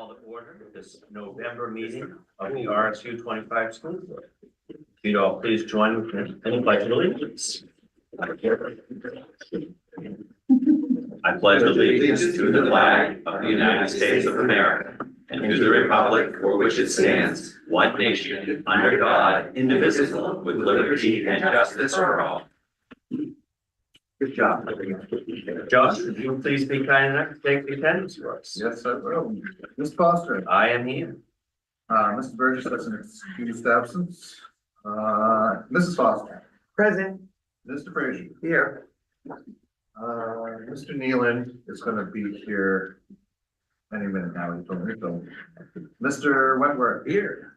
call to order this November meeting of the RSU 25 School Board. If you'd all please join me in the pledge of allegiance. I pledge allegiance to the flag of the United States of America and to the republic for which it stands, one nation, under God, indivisible, with liberty and justice for all. Good job. Josh, would you please be kind enough to take the attendance for us? Yes, I will. Ms. Foster. I am here. Mr. Burgess has an excused absence. Mrs. Foster. Present. Mr. Frazier. Here. Mr. Nealon is gonna be here any minute now. He told me so. Mr. Wentworth. Here.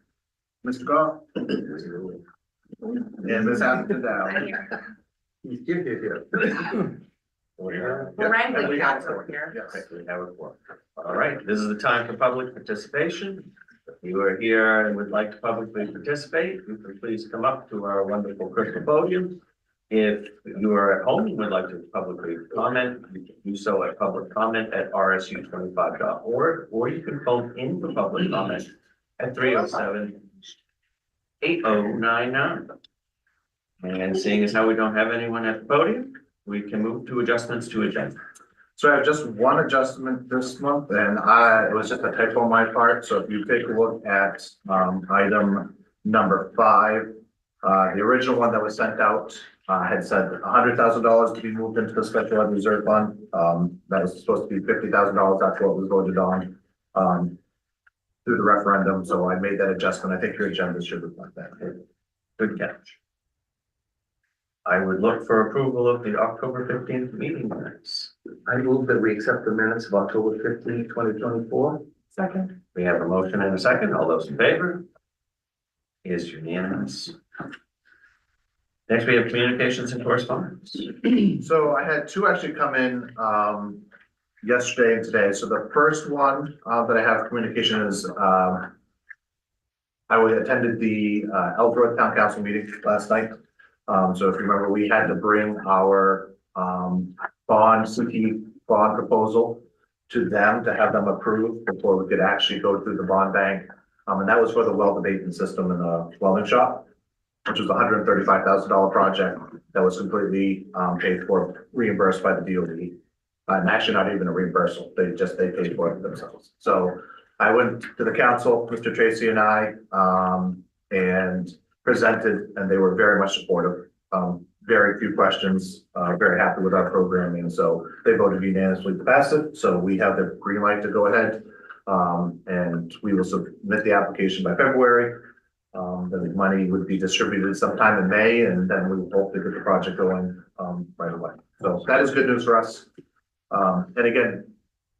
Mr. Goff. And Ms. Atherton down. He's here. We're Well, Wrangling Yeah, got over here. Yes. we have it for. All right, this is the time for public participation. If you are here and would like to publicly participate, you can please come up to our wonderful crystal podium. If you are at home and would like to publicly comment, you can do so at publiccomment@rsu25.org, or you can phone in for public comment at 307-8099. And seeing as how we don't have anyone at the podium, we can move to adjustments to agenda. So I have just one adjustment this month, and it was just a typo on my part, so if you take a look at item number 5, the original one that was sent out had said $100,000 to be moved into the special ed reserve fund. That was supposed to be $50,000, that's what was voted on through the referendum, so I made that adjustment. I think your agenda should reflect that. Good catch. I would look for approval of the October 15th meeting minutes. I move that we accept the minutes of October 15, 2024. Second. We have a motion and a second. All those in favor? Is unanimous. Next, we have communications and correspondence. So I had two actually come in yesterday and today. So the first one that I have communication is I attended the Ellsworth Town Council meeting last night. So if you remember, we had to bring our CT bond proposal to them to have them approved before we could actually go through the bond bank. And that was for the well abatement system in the welding shop, which was a $135,000 project that was completely paid for, reimbursed by the DOE. And actually not even a reimbursal, they paid for it themselves. So I went to the council, Mr. Tracy and I, and presented, and they were very much supportive. Very few questions, very happy with our programming. So they voted unanimously to pass it. So we have the green light to go ahead. And we will submit the application by February. The money would be distributed sometime in May, and then we will hopefully get the project going right away. So that is good news for us. And again,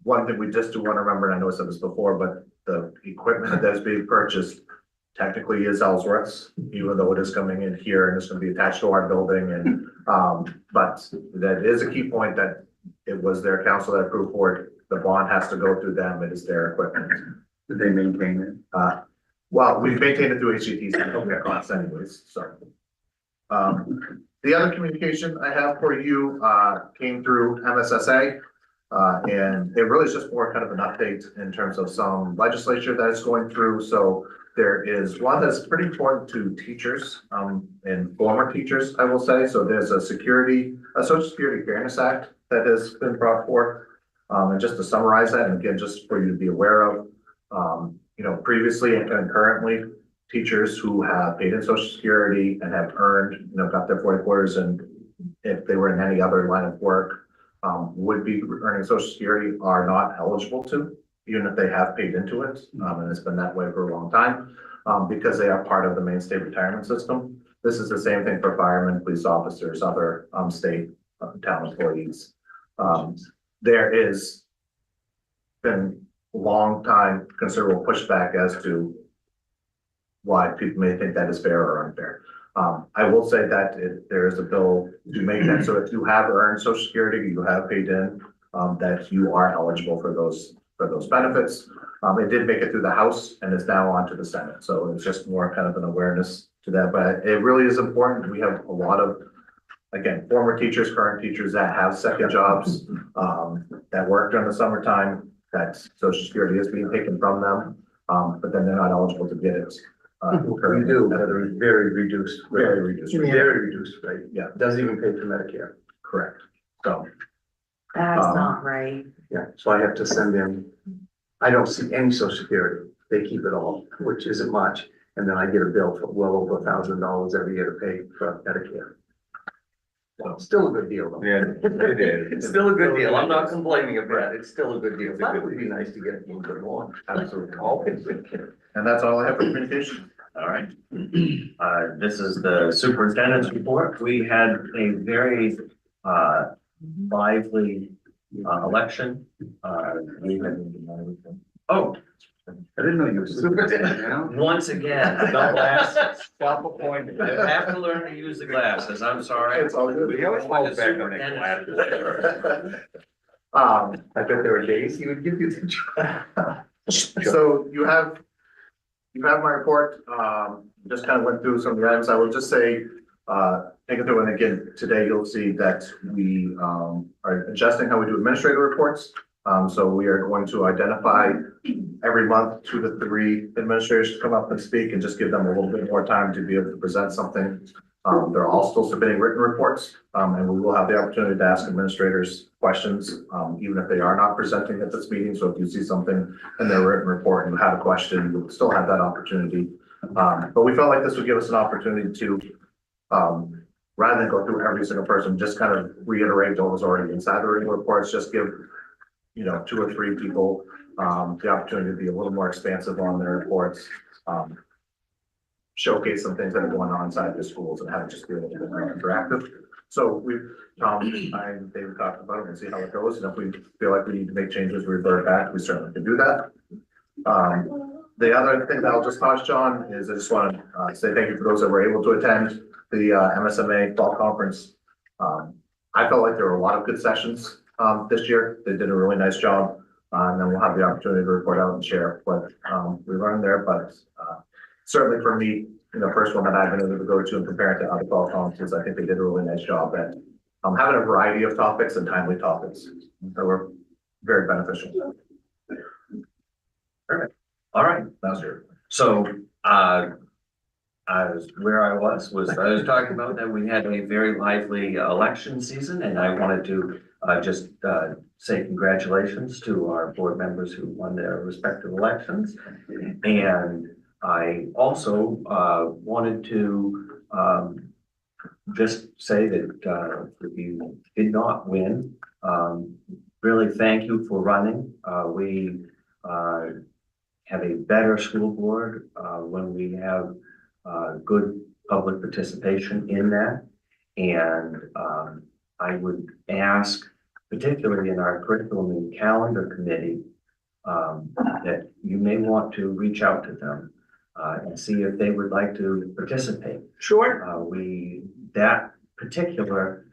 one thing we just do want to remember, and I know I said this before, but the equipment that is being purchased technically is Ellsworth's, even though it is coming in here and it's going to be attached to our building. And but that is a key point, that it was their council that approved for it. The bond has to go through them. It is their equipment. Did they maintain it? Well, we maintain it through HCTC, okay, costs anyways, so. The other communication I have for you came through MSSA. And it really is just more kind of an update in terms of some legislature that is going through. So there is one that's pretty important to teachers and former teachers, I will say. So there's a Social Security Fairness Act that has been brought forth. And just to summarize that, and again, just for you to be aware of, previously and currently, teachers who have paid in Social Security and have earned, got their 40 quarters, and if they were in any other line of work, would be earning Social Security, are not eligible to, even if they have paid into it. And it's been that way for a long time because they are part of the main state retirement system. This is the same thing for firemen, police officers, other state town employees. There is been long time considerable pushback as to why people may think that is fair or unfair. I will say that there is a bill to make that, so if you have earned Social Security, you have paid in, that you are eligible for those benefits. It did make it through the House and is now on to the Senate, so it's just more kind of an awareness to that. But it really is important. We have a lot of, again, former teachers, current teachers that have second jobs, that work during the summertime, that social security is being taken from them, but then they're not eligible to get it. We do, but they're very reduced. Very reduced, Very reduced, right? Yeah. Doesn't even pay for Medicare. correct. So, That's Um, not right. Yeah, so I have to send in, I don't see any social security. They keep it all, which isn't much. And then I get a bill for well over $1,000 every year to pay for Medicare. Well, still a good deal though. Yeah, it is. It's still a good deal. I'm not complaining of that. It's still a good deal. But it would be nice to get a little bit more. absolutely. Always. And that's all I have for communication. All right. This is the superintendent's report. We had a very, lively, election. We had, oh, I didn't know you were superintendent now. once again, the glasses. Self-appointed. I have to learn to use the glasses. I'm sorry. It's all good. We always fall back on that glasses. Um, I bet there are days he would give you the job. so you have my report, just kind of went through some of the items. I will just say, take it through, and again, today you'll see that we, are adjusting how we do administrative reports. So we are going to identify every month 2 to 3 administrators to come up and speak and just give them a little bit more time to be able to present something. They're all still submitting written reports, and we will have the opportunity to ask administrators questions, even if they are not presenting at this meeting. So if you see something in their written report and you have a question, you'll still have that opportunity. But we felt like this would give us an opportunity to, rather than go through every single person, just kind of reiterate what was already inside the written reports, just give, 2 or 3 people, the opportunity to be a little more expansive on their reports. Showcase some things that are going on inside the schools and have it just be a little bit more interactive. So Tom and David talked about it and see how it goes. And if we feel like we need to make changes, revert back, we certainly can do that. The other thing that I'll just touch on is I just want to say thank you for those that were able to attend the MSMA fall conference. I felt like there were a lot of good sessions this year. They did a really nice job. And then we'll have the opportunity to report out and share what we learned there. But certainly for me, first one that I've been able to go to and compare it to other fall conferences, I think they did a really nice job at having a variety of topics and timely topics that were very beneficial. Perfect. All right. That's your. So, where I was talking about that we had a very lively election season, and I wanted to just say congratulations to our board members who won their respective elections. And I also wanted to just say that if you did not win, really thank you for running. We have a better school board when we have good public participation in that. And I would ask, particularly in our curriculum and calendar committee, that you may want to reach out to them and see if they would like to participate. Sure. That particular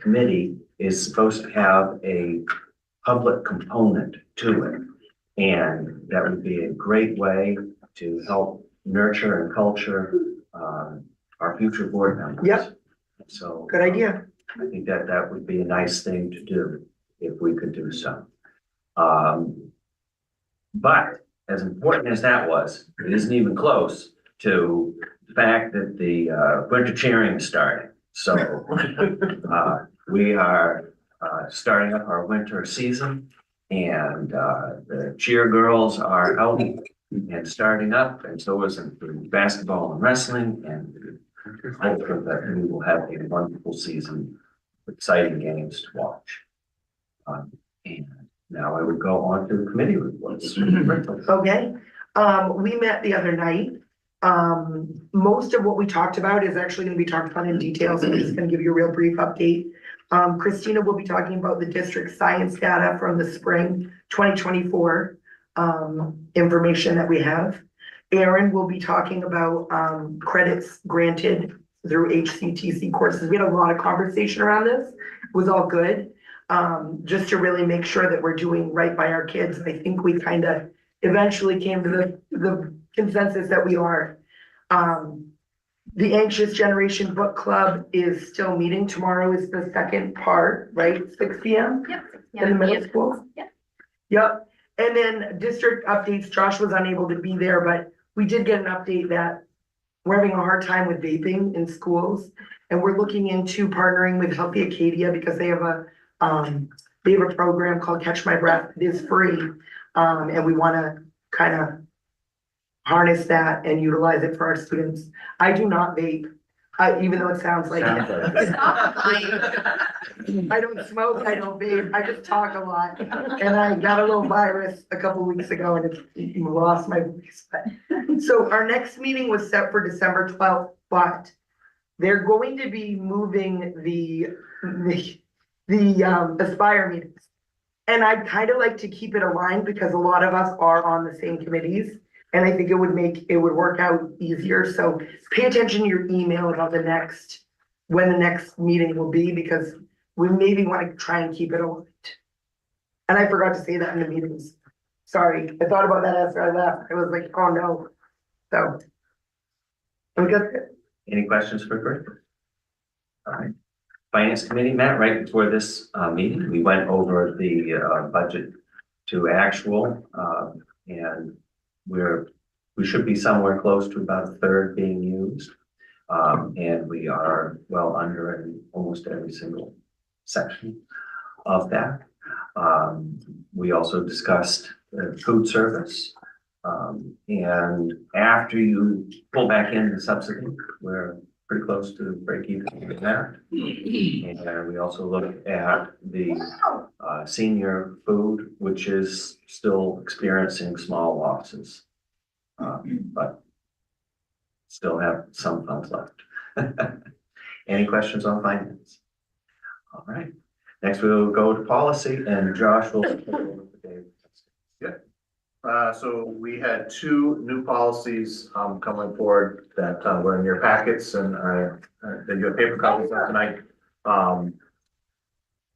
committee is supposed to have a public component to it. And that would be a great way to help nurture and culture our future board members. Yep. So. Good idea. I think that would be a nice thing to do if we could do so. But as important as that was, it isn't even close to the fact that the winter cheering is starting. So we are starting up our winter season, and the cheer girls are out and starting up, and so is basketball and wrestling, and I hope that we will have a wonderful season, exciting games to watch. And now I would go on to the committee reports. Okay, we met the other night. Most of what we talked about is actually going to be talked about in detail, so I'm just going to give you a real brief update. Christina will be talking about the district science data from the spring 2024 information that we have. Aaron will be talking about credits granted through HCTC courses. We had a lot of conversation around this. It was all good. Just to really make sure that we're doing right by our kids. I think we kind of eventually came to the consensus that we are. The Anxious Generation Book Club is still meeting. Tomorrow is the second part, right? 6 p.m. Yep. in the middle school. Yep. Yep. And then district updates, Josh was unable to be there, but we did get an update that we're having a hard time with vaping in schools. And we're looking into partnering with Healthy Acadia because they have a program called Catch My Breath. It is free. And we wanna kind of harness that and utilize it for our students. I do not vape, even though it sounds like Sounds it. like I don't smoke, I don't vape, I just talk a lot. And I got a little virus a couple weeks ago and it lost my voice. So our next meeting was set for December 12th, but they're going to be moving the Aspire meetings. And I'd kind of like to keep it aligned because a lot of us are on the same committees. And I think it would work out easier. So pay attention to your email about when the next meeting will be, because we maybe want to try and keep it aligned. And I forgot to say that in the meetings. Sorry, I thought about that after I left. I was like, oh no. So. We got it. Any questions for Greg? All right. Finance Committee met right before this meeting. We went over the budget to actual, and we should be somewhere close to about a third being used. And we are well under in almost every single section of that. We also discussed food service. And after you pull back in the subsidy, we're pretty close to break even with that. And we also look at the senior food, which is still experiencing small losses. But still have some funds left. Any questions on finance? All right, next we'll go to policy and Josh will. So we had two new policies, coming forward that, were in your packets and, that you have paper copies of tonight.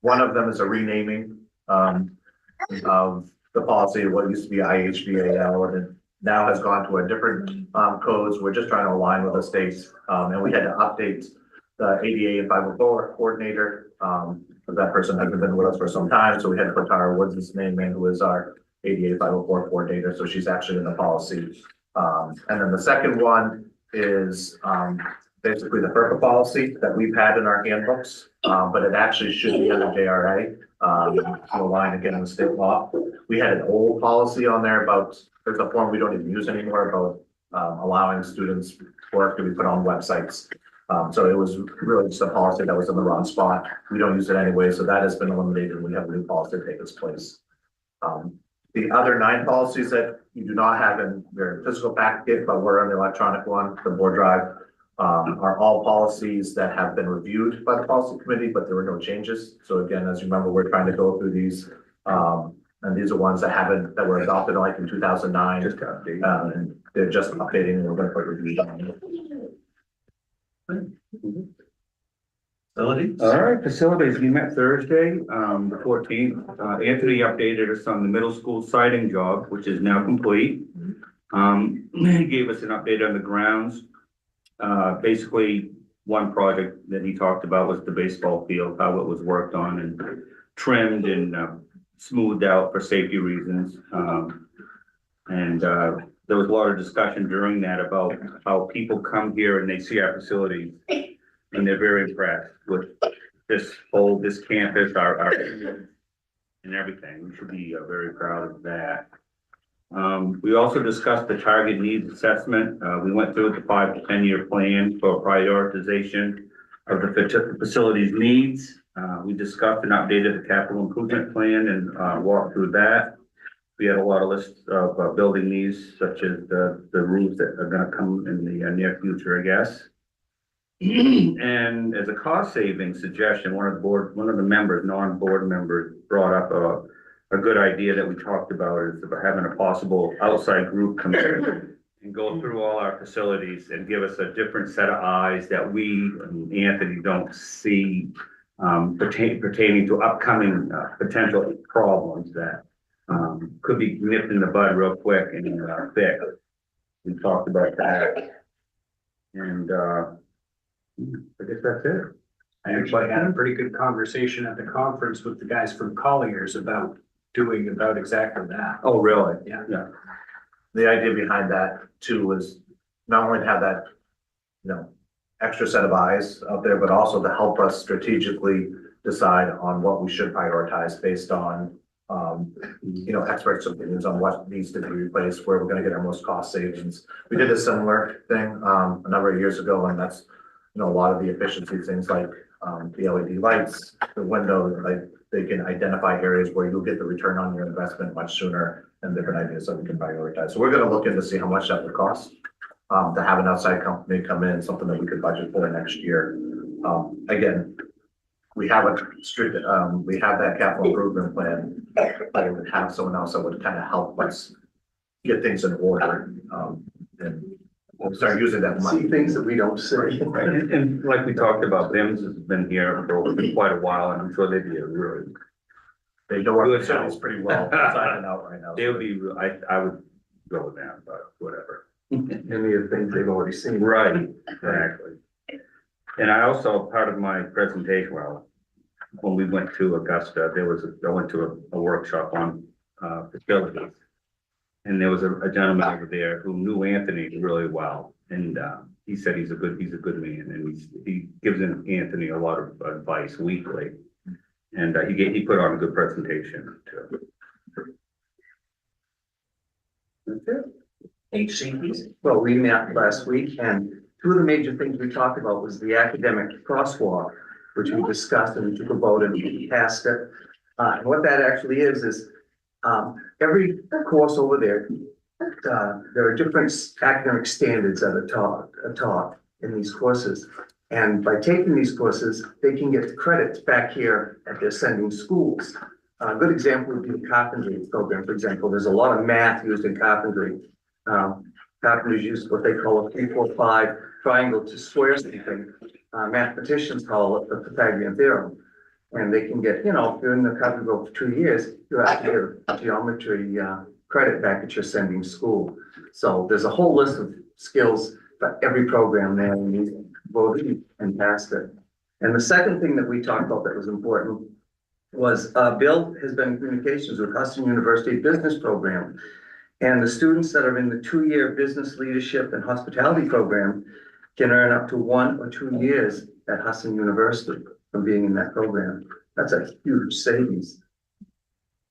One of them is a renaming, of the policy, what used to be IHBAL, and it now has gone to a different, codes. We're just trying to align with the states, and we had to update the ADA and 504 coordinator. That person hasn't been with us for some time, so we had to put Tara Woods' name in, who is our ADA 504 coordinator, so she's actually in the policy. And then the second one is basically the FERPA policy that we've had in our handbooks, but it actually should be under JRA to align again with state law. We had an old policy on there about, there's a form we don't even use anymore about allowing students work to be put on websites. So it was really just a policy that was in the wrong spot. We don't use it anyway, so that has been eliminated and we have a new policy to take its place. The other 9 policies that you do not have in your physical packet, but were on the electronic one, the board drive, are all policies that have been reviewed by the policy committee, but there were no changes. So again, as you remember, we're trying to go through these, and these are ones that were adopted like in 2009. Just to update. And they're just updating and we're going to put reviews on. Facilities? All right, facilities, we met Thursday, the 14th. Anthony updated us on the middle school siding job, which is now complete. He gave us an update on the grounds. Basically, one project that he talked about was the baseball field, how it was worked on and trimmed and smoothed out for safety reasons. There was a lot of discussion during that about how people come here and they see our facilities and they're very impressed with this campus, our and everything. We should be very proud of that. We also discussed the target needs assessment. We went through the 5 to 10 year plan for prioritization of the facilities needs. We discussed and updated the capital improvement plan and walked through that. We had a lot of lists of building needs, such as the roofs that are going to come in the near future, I guess. And as a cost saving suggestion, one of the members, non-board members, brought up a good idea that we talked about, is about having a possible outside group come in and go through all our facilities and give us a different set of eyes that we and Anthony don't see pertaining to upcoming potential problems that could be nipped in the bud real quick and fixed. We talked about that. And I guess that's it. I actually had a pretty good conversation at the conference with the guys from Colliers about doing about exactly that. Oh, really? Yeah. Yeah. The idea behind that too was not only to have that, extra set of eyes out there, but also to help us strategically decide on what we should prioritize based on, experts' opinions on what needs to be replaced, where we're gonna get our most cost savings. We did a similar thing, a number of years ago, and that's, a lot of the efficiency things like, the LED lights, the windows, like, they can identify areas where you'll get the return on your investment much sooner and different ideas that we can prioritize. So we're gonna look into see how much that would cost. To have an outside company come in, something that we could budget for next year. Again, we have we have that capital improvement plan, but it would have someone else that would kind of help us get things in order, and we'll start using that See money. things that we don't see. And like we talked about, BIMS has been here for quite a while, and I'm sure they'd be a really, They know our Good facilities help. pretty well, inside and out right now. they would be, I would go with them, but whatever. Many of the things they've already seen. Right, exactly. And I also, part of my presentation, well, when we went to Augusta, I went to a workshop on, facilities. And there was a gentleman over there who knew Anthony really well, and, he said he's a good man, and he gives Anthony a lot of advice weekly. And, he put on a good presentation too. That's it. HCPs. Well, we met last week, and two of the major things we talked about was the academic crosswalk, which we discussed and we took a vote and we passed it. And what that actually is, every course over there, there are different academic standards that are taught in these courses. And by taking these courses, they can get credits back here at their sending schools. A good example would be the carpentry program, for example. There's a lot of math used in carpentry. Carpenters use what they call a 3-4-5 triangle to square something. Mathematicians call it the Pythagorean theorem. And they can get, if you're in the carpentry for 2 years, you actually get a geometry credit back at your sending school. So there's a whole list of skills for every program there, and we voted and passed it. And the second thing that we talked about that was important was Bill has been in communications with Hudson University Business Program. And the students that are in the 2-year business leadership and hospitality program can earn up to 1 or 2 years at Hudson University from being in that program. That's a huge savings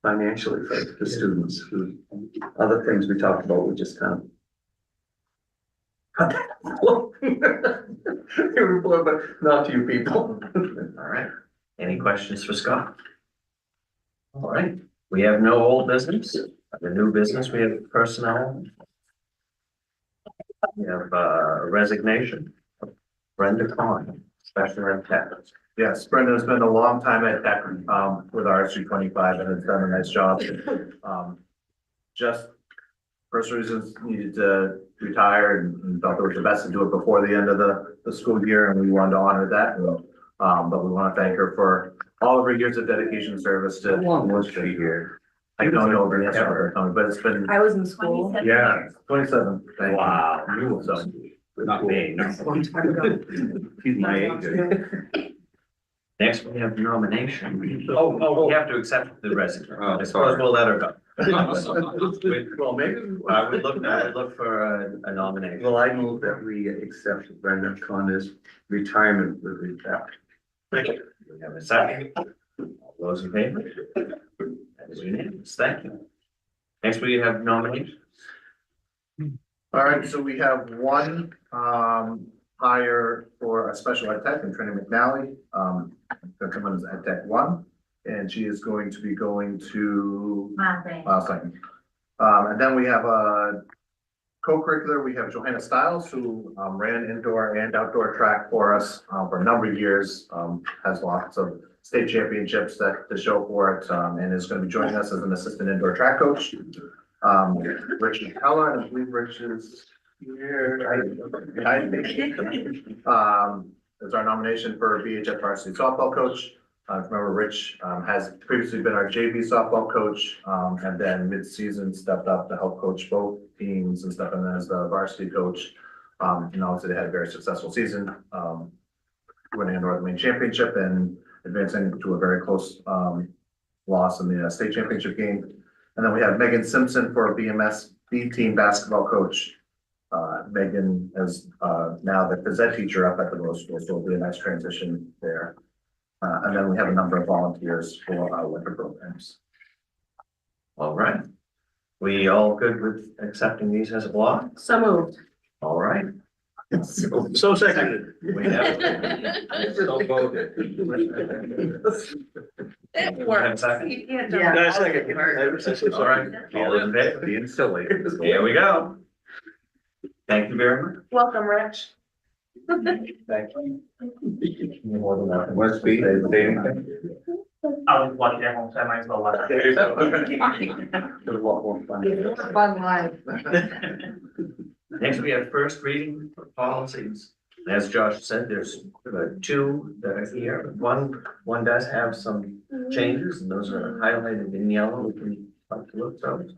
financially for the students. Other things we talked about, we just kind of report, but not to you people. All right. Any questions for Scott? All right. We have no old business. The new business, we have personnel. We have resignation. Brenda Kahn, special ed tech. Yes, Brenda's been a long time at Tech, with RSU 25 and has done a nice job. Just personal reasons, needed to retire and felt it was the best to do it before the end of the school year, and we wanted to honor that. But we want to thank her for all of her years of dedication and service to. How long was she here? I don't know the answer to her, but it's been I was in school. Yeah. 27. Thank you. Wow. So, Not me, no. A long time ago. She's my age. Next, we have nomination. Oh, we have to accept the resignation. Oh, I suppose we'll let her go. Well, maybe. I would look for a nomination. Well, I move that we accept Brenda Connor's retirement with respect. Thank you. We have a second. All those in favor? That is unanimous. Thank you. Next, we have nominations. all right, so we have one, hire for a special ed tech in Trinity McNally. Gonna come in as ed tech 1, and she is going to be going to second. And then we have a co-curricular. We have Johanna Stiles, who ran indoor and outdoor track for us for a number of years. Has lots of state championships to show for it, and is going to be joining us as an assistant indoor track coach. Richard Keller, and I believe Rich is here. Is our nomination for VHF varsity softball coach. Remember, Rich has previously been our JV softball coach, and then mid-season stepped up to help coach both teams and stepping in as the varsity coach. And obviously they had a very successful season, winning a North Main championship and advancing to a very close loss in the state championship game. And then we have Megan Simpson for BMS B-team basketball coach. Megan is now the phys ed teacher up at the middle school, so it'll be a nice transition there. And then we have a number of volunteers for our winter programs. All right. We all good with accepting these as a block? So moved. All right. So seconded. We have. So voted. It works. You can't jump. Yeah. All right. All in favor, being silly. Here we go. Thank you very much. Welcome, Rich. Thank you. More than that. What's the, say anything? I was watching at home, so I might as well watch. There you go. It was a lot more fun. It's more fun live. Next, we have first reading for policies. As Josh said, there's two that are here. One does have some changes, and those are highlighted in yellow. We can talk to those.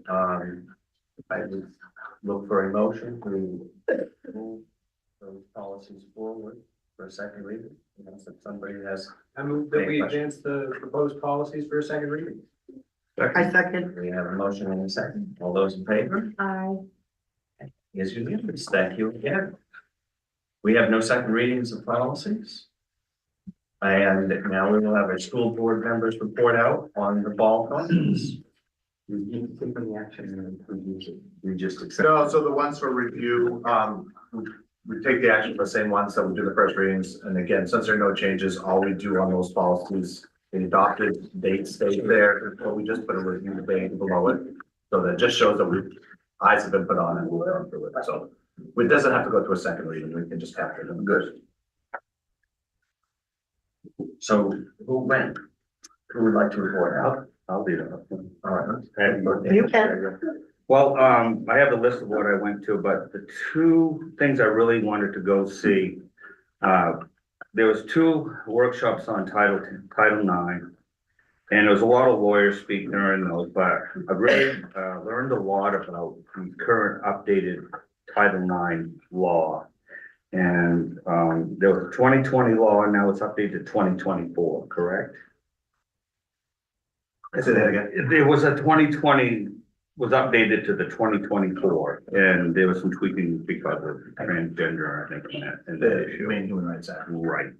I would look for a motion to move those policies forward for a second reading. Unless if somebody has, I move that we advance the proposed policies for a second reading. I second. we have a motion and a second. All those in favor? Is unanimous. Thank you again. We have no second readings of policies. And now we will have our school board members report out on the fall conference. You can take any action and we just accept. No, so the ones for review, we take the action for the same ones that we do the first readings. And again, since there are no changes, all we do on those policies, the adopted date stays there, but we just put a review date below it. So that just shows that eyes have been put on and we'll go through it. So it doesn't have to go through a second reading. We can just capture them. Good. So who went? Who would like to report out? I'll do that. All right. You can. Well, I have a list of what I went to, but the two things I really wanted to go see. There was two workshops on Title IX. And there was a lot of lawyers speaking during those, but I really learned a lot about the current updated Title IX law. And there was a 2020 law, and now it's updated to 2024, correct? Say that again. There was a 2020 was updated to the 2024, and there was some tweaking because of transgender, I think, in that The issue. main human rights act. Right.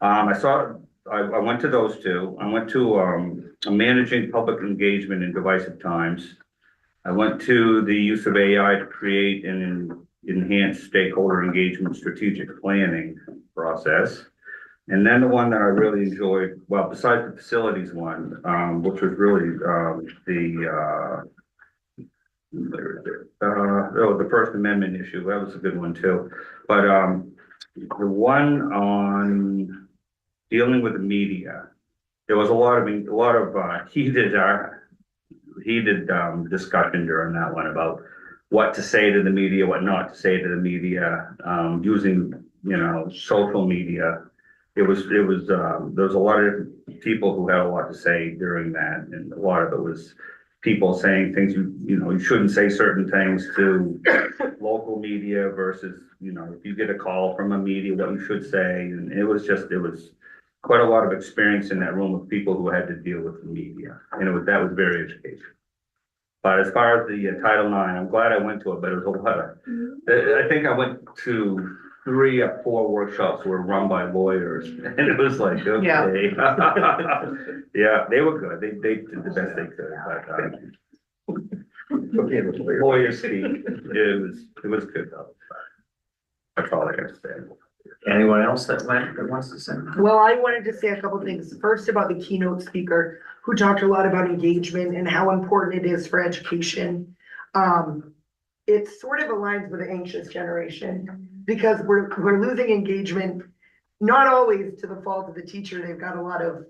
I went to those two. I went to managing public engagement in divisive times. I went to the use of AI to create and enhance stakeholder engagement strategic planning process. And then the one that I really enjoyed, well, besides the facilities one, which was really the First Amendment issue, that was a good one too. But the one on dealing with the media, there was a lot of heated discussion during that one about what to say to the media, what not to say to the media, using, social media. There was a lot of people who had a lot to say during that, and a lot of it was people saying things, you shouldn't say certain things to local media versus, if you get a call from a media, what you should say. And it was quite a lot of experience in that room of people who had to deal with the media. And that was very educational. But as far as the Title IX, I'm glad I went to it, but it was a lot of, I think I went to 3 or 4 workshops were run by lawyers, and it was like, okay. Yeah, they were good. They did the best they could, but lawyers speak. It was good though. That's all I got to say. Anyone else that wants to say? Well, I wanted to say a couple things. First, about the keynote speaker who talked a lot about engagement and how important it is for education. It sort of aligns with the anxious generation because we're losing engagement, not always to the fault of the teacher. They've got a lot of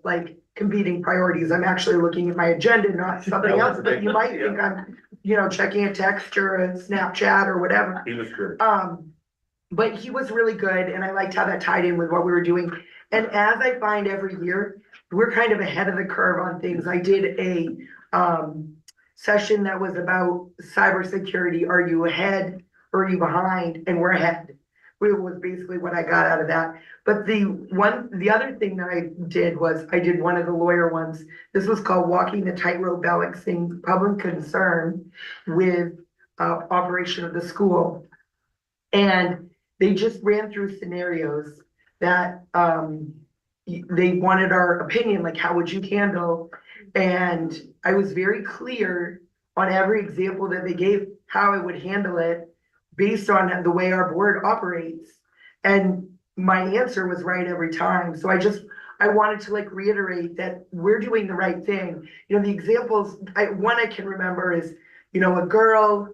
competing priorities. I'm actually looking at my agenda, not something else, but you might think I'm, checking a text or a Snapchat or whatever. He was good. But he was really good, and I liked how that tied in with what we were doing. And as I find every year, we're kind of ahead of the curve on things. I did a session that was about cybersecurity. Are you ahead or are you behind? And we're ahead. was basically what I got out of that. But the other thing that I did was, I did one of the lawyer ones. This was called Walking the Tightrope Balancing Public Concern with Operation of the School. And they just ran through scenarios that they wanted our opinion, like how would you handle? And I was very clear on every example that they gave, how I would handle it based on the way our board operates. And my answer was right every time. So I wanted to like reiterate that we're doing the right thing. You know, the examples, one I can remember is, you know, a girl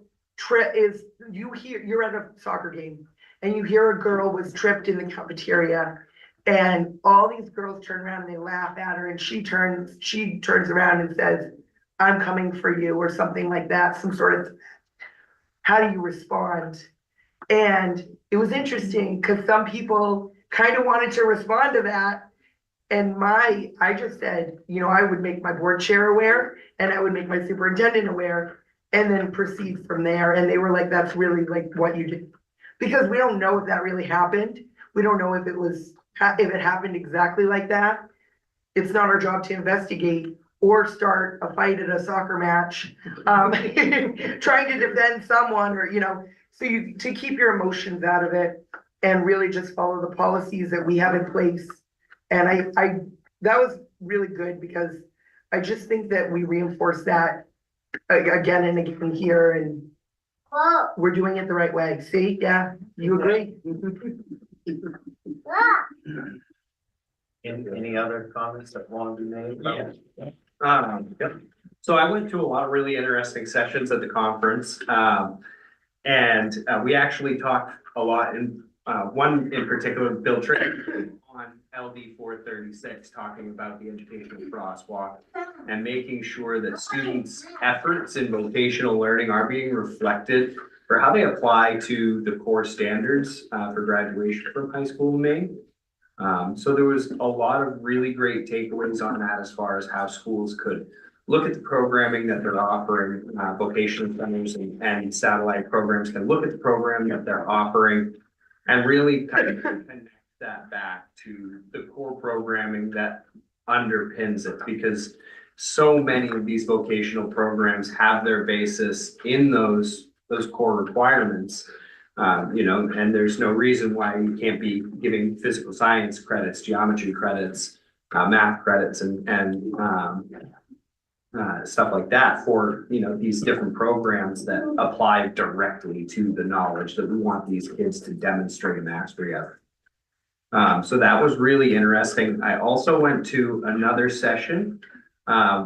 you're at a soccer game and you hear a girl was tripped in the cafeteria, and all these girls turn around and they laugh at her, and she turns around and says, I'm coming for you, or something like that, some sort of, how do you respond? And it was interesting because some people kind of wanted to respond to that. And I just said, you know, I would make my board chair aware and I would make my superintendent aware and then proceed from there. And they were like, that's really like what you did. Because we don't know if that really happened. We don't know if it happened exactly like that. It's not our job to investigate or start a fight at a soccer match, trying to defend someone, or, you know, so to keep your emotions out of it and really just follow the policies that we have in place. And that was really good, because I just think that we reinforce that again and again here, and we're doing it the right way. See, yeah, you agree? Any other comments that want to be made? Yep. So I went to a lot of really interesting sessions at the conference. And we actually talked a lot, in one in particular, Bill Trick, on LD 436, talking about the educational crosswalk and making sure that students' efforts in vocational learning are being reflected for how they apply to the core standards for graduation from high school in Maine. So there was a lot of really great takeaways on that, as far as how schools could look at the programming that they're offering. Vocational centers and satellite programs can look at the program that they're offering and really kind of connect that back to the core programming that underpins it, because so many of these vocational programs have their basis in those core requirements. You know, and there's no reason why you can't be giving physical science credits, geometry credits, math credits, and stuff like that for, you know, these different programs that apply directly to the knowledge that we want these kids to demonstrate mastery of. So that was really interesting. I also went to another session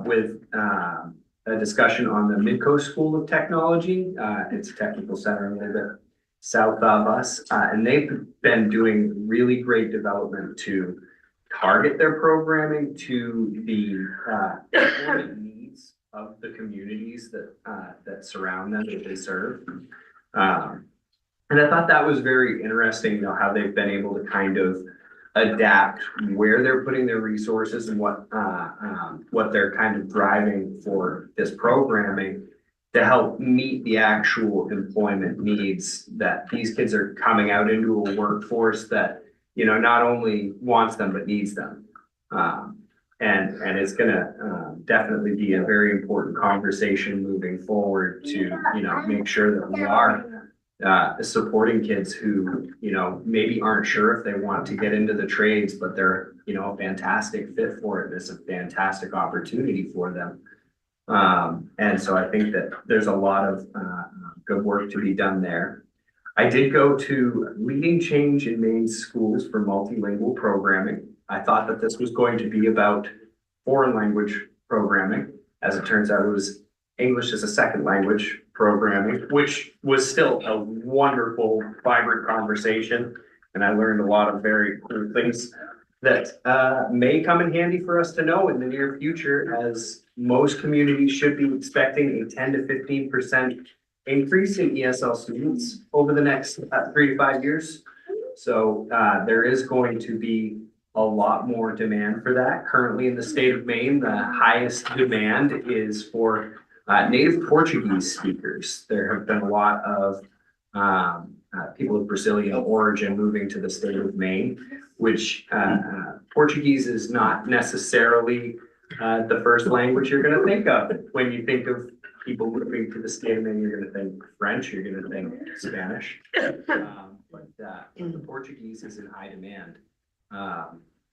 with a discussion on the Midcoast School of Technology. It's a technical center a little bit south of us, and they've been doing really great development to target their programming to the needs of the communities that surround them, that they serve. And I thought that was very interesting, you know, how they've been able to kind of adapt where they're putting their resources and what they're kind of driving for this programming to help meet the actual employment needs that these kids are coming out into a workforce that, you know, not only wants them, but needs them. And it's gonna definitely be a very important conversation moving forward to, you know, make sure that we are supporting kids who, you know, maybe aren't sure if they want to get into the trades, but they're, you know, a fantastic fit for it. It's a fantastic opportunity for them. And so I think that there's a lot of good work to be done there. I did go to Leading Change in Maine Schools for Multilingual Programming. I thought that this was going to be about foreign language programming. As it turns out, it was English as a second language programming, which was still a wonderful, vibrant conversation. And I learned a lot of very cool things that may come in handy for us to know in the near future, as most communities should be expecting a 10 to 15% increase in ESL students over the next 3 to 5 years. So there is going to be a lot more demand for that. Currently in the state of Maine, the highest demand is for native Portuguese speakers. There have been a lot of people of Brazilian origin moving to the state of Maine, which Portuguese is not necessarily the first language you're gonna think of. When you think of people moving to the state of Maine, you're gonna think French, you're gonna think Spanish. The Portuguese is in high demand.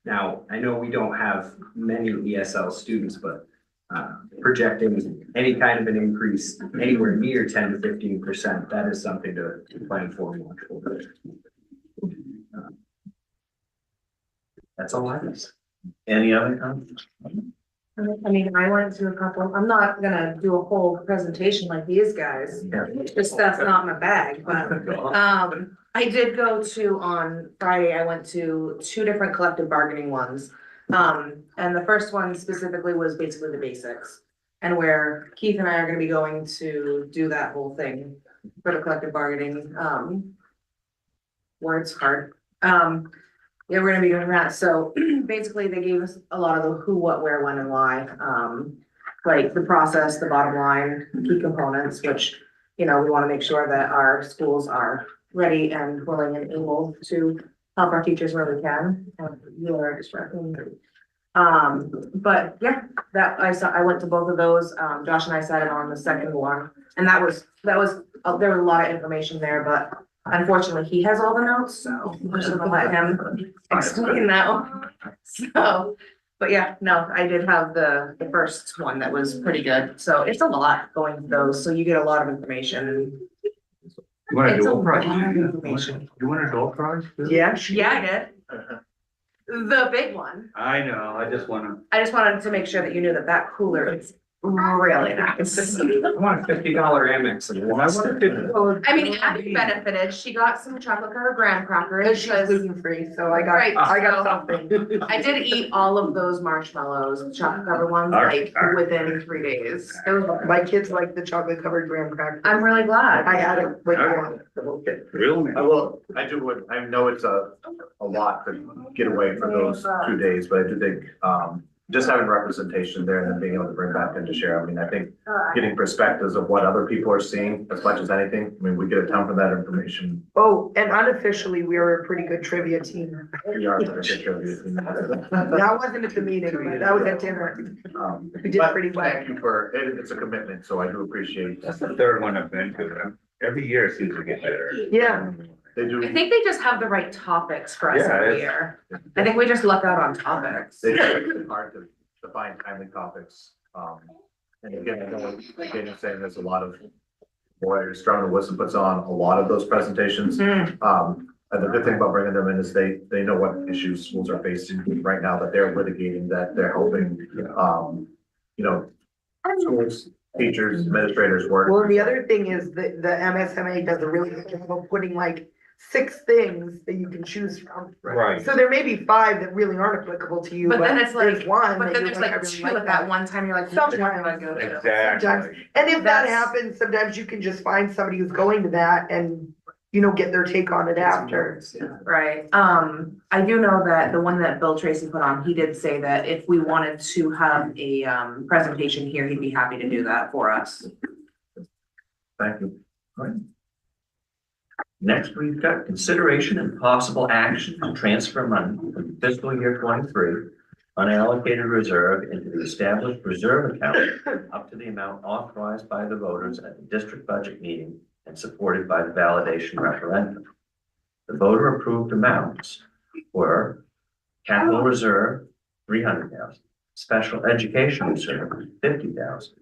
Now, I know we don't have many ESL students, but projecting any kind of an increase anywhere near 10 to 15%, that is something to plan for and watch for. That's all I have. Any other comments? I mean, I went to a couple, I'm not gonna do a whole presentation like these guys, this stuff's not my bag, but, I did go to, on Friday, I went to 2 different collective bargaining ones. And the first one specifically was basically the basics. And where Keith and I are gonna be going to do that whole thing for the collective bargaining, words hard. Yeah, we're gonna be doing that, so basically they gave us a lot of the who, what, where, when, and why. Like the process, the bottom line, key components, which, you know, we wanna make sure that our schools are ready and willing and able to help our teachers where we can. You are distracting. But yeah, I went to both of those. Josh and I sat in on the second one, and there was a lot of information there, but unfortunately, he has all the notes, so I'm just gonna let him explain that one. So, but yeah, no, I did have the first one that was pretty good. So it's a lot going to those, so you get a lot of information. You want to It's a do lot of information. You want to do prize? Yeah. Yeah, I did. The big one. I know, I just wanna. I just wanted to make sure that you knew that cooler is really nice. I want a $50 Amex. And I mean, Abby benefited. She got some chocolate covered graham crackers. Because she's because gluten free, so I Right, got so- something. I did eat all of those marshmallows, chocolate covered ones, like within 3 days. It was, My kids like the chocolate covered graham crackers. I'm really glad. I had it with one. Okay. Real I will, I know it's a lot to get away for those 2 days, but I do think, just having representation there and then being able to bring back and to share, I mean, I think getting perspectives of what other people are seeing as much as anything, I mean, we get a ton from that information. Oh, and unofficially, we were a pretty good trivia team. We are gonna take care of you. That wasn't at the meeting, that was at dinner. We did But pretty well. Thank you it's a commitment, so I do appreciate. That's the third one I've been to. Every year it seems to get better. Yeah, They do. I think they just have the right topics for us Yeah, every it's- year. I think we just luck out on topics. They make it hard to find timely topics. And again, I know what Daniel's saying, there's a lot of lawyers, Stronger Wilson puts on a lot of those presentations. And the good thing about bringing them in is they know what issues schools are facing right now that they're litigating, that they're helping, you know, schools, teachers, administrators work. well, and the other thing is that the MSMA does a really good job of putting like 6 things that you can choose from. Right. So there may be 5 that really aren't applicable to you, But but then it's like- there's one. But that then you're there's like I really 2 like at that one time, you're like, which one do I go to? Exactly. And if that That's- happens, sometimes you can just find somebody who's going to that and, you know, get their take on it after. Right, I do know that the one that Bill Tracy put on, he did say that if we wanted to have a presentation here, he'd be happy to do that for us. Thank you. Next, we've got consideration and possible action to transfer money from fiscal year 23 unallocated reserve into the established reserve account up to the amount authorized by the voters at the district budget meeting and supported by the validation referendum. The voter approved amounts were capital reserve, 300,000, special education reserve, 50,000,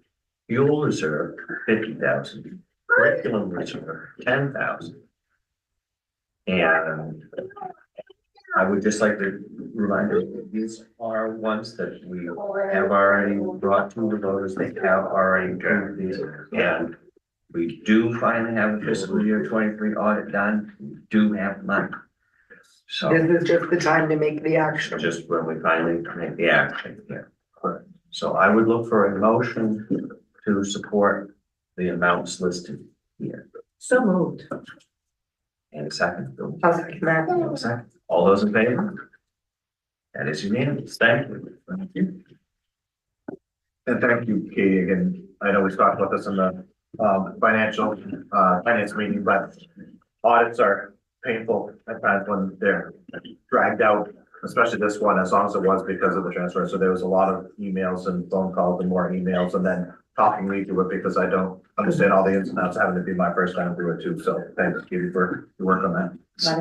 fuel reserve, 50,000, curriculum reserve, 10,000. And I would just like to remind you, these are ones that we have already brought to the voters, they have already approved these, and we do finally have a fiscal year 23 audit done, we do have money. So This is just the time to make the action. just when we finally make the action here. So I would look for a motion to support the amounts listed here. So moved. And a second. I'll second that. And a second. All those in favor? That is unanimous. Thank you. Thank you. And thank you, Katie, again, I know we talked about this in the finance meeting, but audits are painful at times when they're dragged out, especially this one, as long as it was because of the transfer. So there was a lot of emails and phone calls and more emails and then talking me through it because I don't understand all the ins and outs, having to be my first time through it too. So thanks, Katie, for your work on that.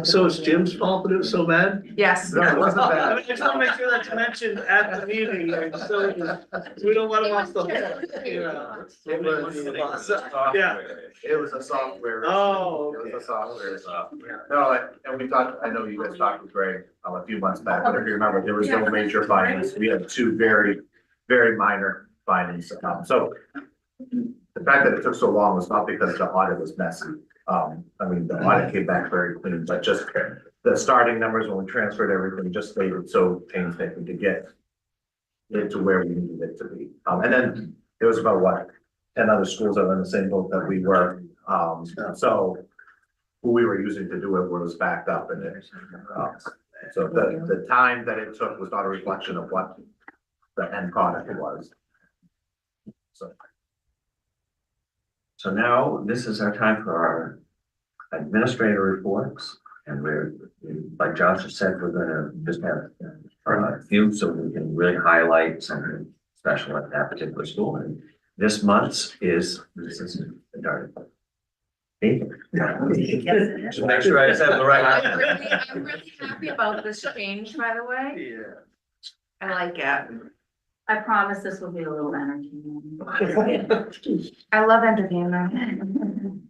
So it's Jim's fault that it was so bad? Yes. No, it wasn't I bad. just wanna make sure that's mentioned at the meeting, so we don't want to off the. Yeah. It was a software. Oh, It was a software. No, and we talked, I know you guys talked with Greg a few months back, but if you remember, there was no major findings. We had two very, very minor findings. So the fact that it took so long was not because the audit was messy. I mean, the audit came back very clean, but just the starting numbers when we transferred everything just made it so painstaking to get it to where we needed it to be. And then it was about what, 10 other schools that were in the same boat that we were. So who we were using to do it was backed up in it. So the time that it took was not a reflection of what the end product was. So now this is our time for our administrator reports. And we're, like Josh has said, we're gonna just have a few so we can really highlight something special at that particular school. And this month's this is the darn. Just make sure I just have the right. I'm really happy about this change, by the way. Yeah. I like it. I promise this will be a little entertaining. I love entertainment.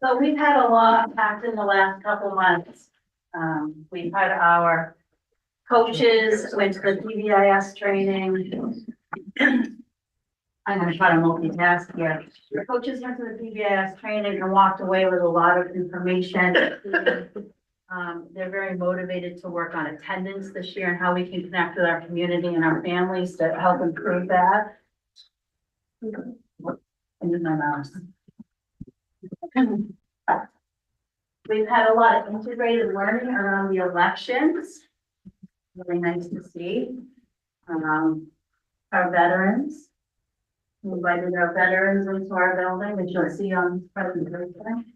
So we've had a lot packed in the last couple months. We've had our coaches went to the PBIS training. I'm gonna try to multitask here. The coaches went to the PBIS training and walked away with a lot of information. They're very motivated to work on attendance this year and how we can connect with our community and our families to help improve that. Into my mouse. We've had a lot of integrated learning around the elections. Really nice to see. Our veterans. We invited our veterans into our building, which you'll see on presentation.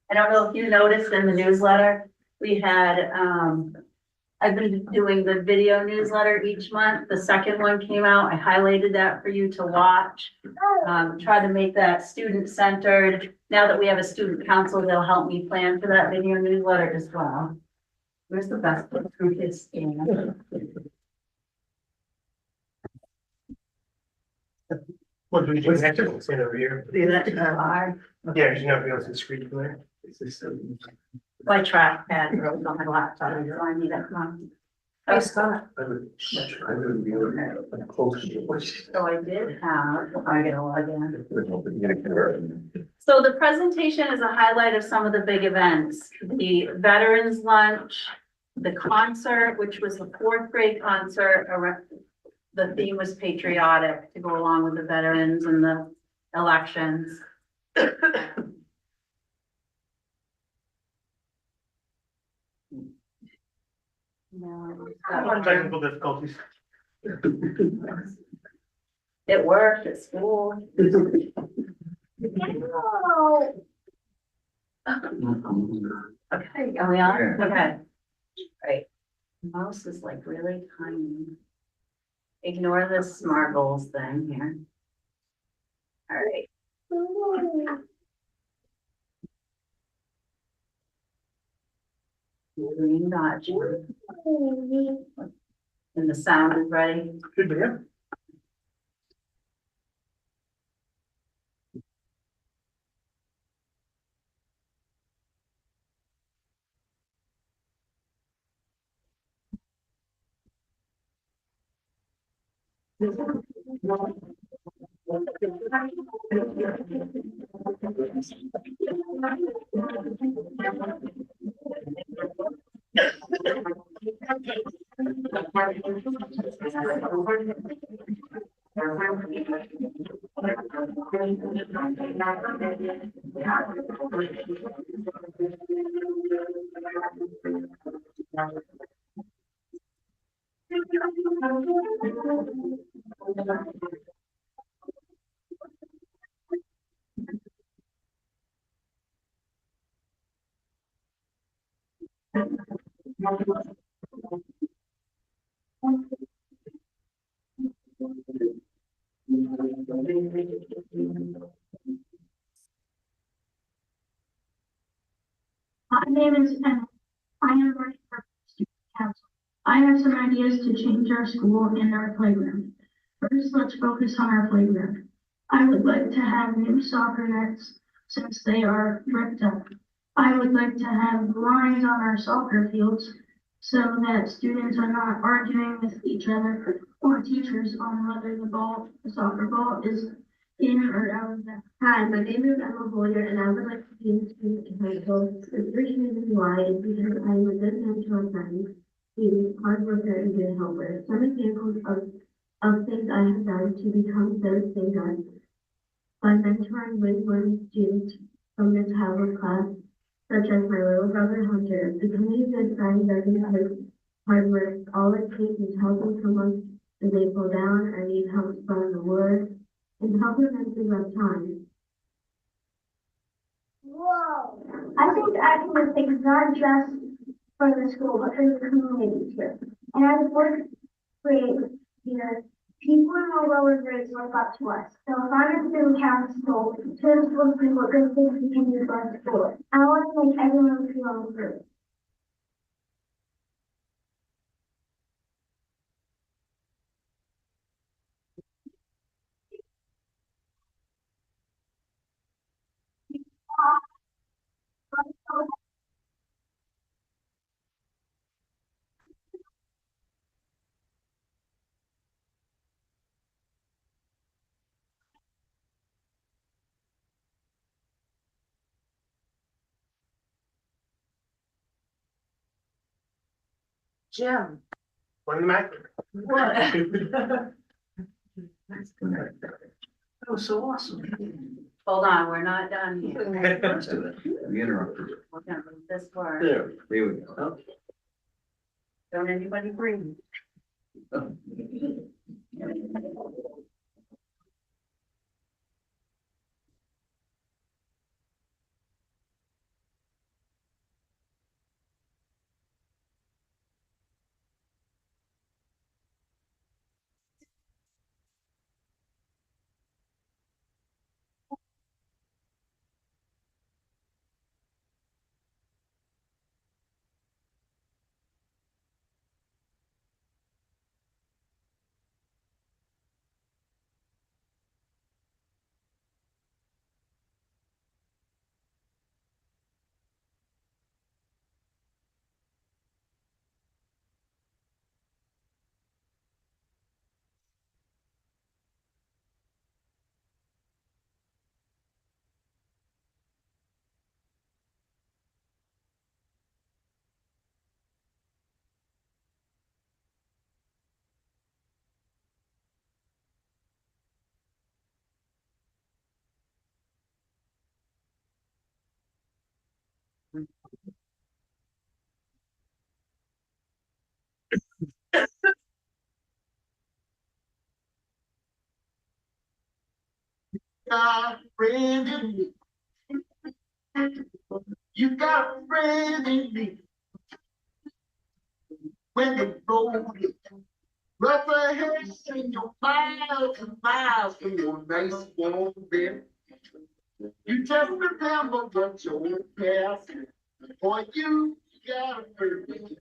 I don't know if you noticed in the newsletter, we had, I've been doing the video newsletter each month. The second one came out. I highlighted that for you to watch. Try to make that student centered. Now that we have a student council, they'll help me plan for that video newsletter as well. Where's the best place for kids stand? What do we do next? Stand over here. See that? Yeah, you know, if you don't see the screen from there. My trackpad broke on my laptop, so I need it. Come on. Hey, Scott. I would be able to close to it. So I did have, I gotta log in. There's no beginning to So the presentation is a highlight of some of the big events, the veterans lunch, the concert, which was the fourth grade concert. The theme was patriotic to go along with the veterans and the elections. No, Technical difficulties. it worked at school. Okay, are we on? Okay. Right. Mouse is like really tiny. Ignore the smart goals thing here. All right. Green dot. And the sound is ready. Should be, yeah. My name is Emma. I am running for student council. I have some ideas to change our school and our playground. First, let's focus on our playground. I would like to have new soccer nets since they are ripped up. I would like to have lines on our soccer fields so that students are not arguing with each other or teachers on whether the soccer ball is in or out of the. Hi, my name is Emma Boyer and I would like to be in student council. The first reason why is because I am a good mentor friend, student, hard worker, and good helper. Some examples of things I have done to become those things are by mentoring one students from this Howard class, such as my little brother Hunter. Becoming a good friend doesn't take hard work. All it takes is helping someone when they fall down or need help spelling the word and helping them through rough times. Whoa! I think acting is things not just for the school, but for the community too. And as a fourth grade here, people in the lower grades look up to us. So if I'm in student council, students will see what good things we can do for our school. I want to make everyone feel included. Jim. One in the back. What? That was so awesome. Hold on, we're not done here. Let's do it. We interrupted. We're gonna move this far. There we go. Don't anybody breathe. Got a friend in me. You got a friend in me. When the road is rough ahead and you're miles and miles from your nice warm bed, you just remember what your past. Boy, you got a friend.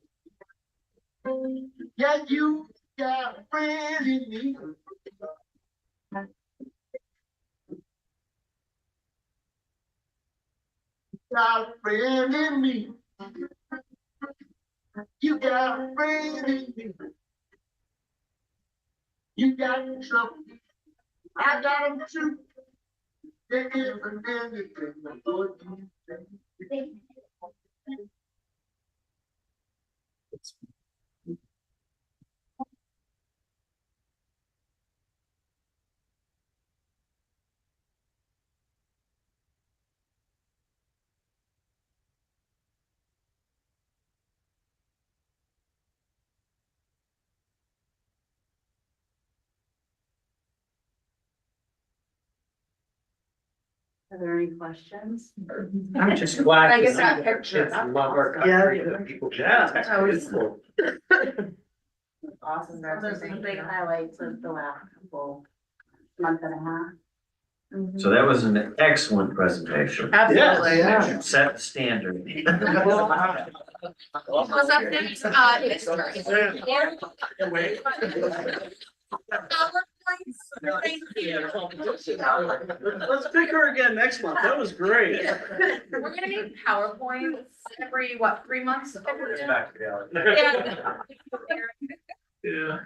Yeah, you got a friend in me. Got a friend in me. You got a friend in me. You got trouble. I got them too. There isn't anything I wouldn't do. Are there any questions? I'm just glad I to get see that that picture. kids love our Yeah. country, that people. That was cool. awesome. Those are the big highlights of the last couple month and a half. So that was an excellent presentation. Absolutely. Yeah. Set the standard. Was up next, history. Thank you. Let's pick her again next month. That was great. We're gonna need PowerPoints every, what, 3 months? Back to reality. Yeah.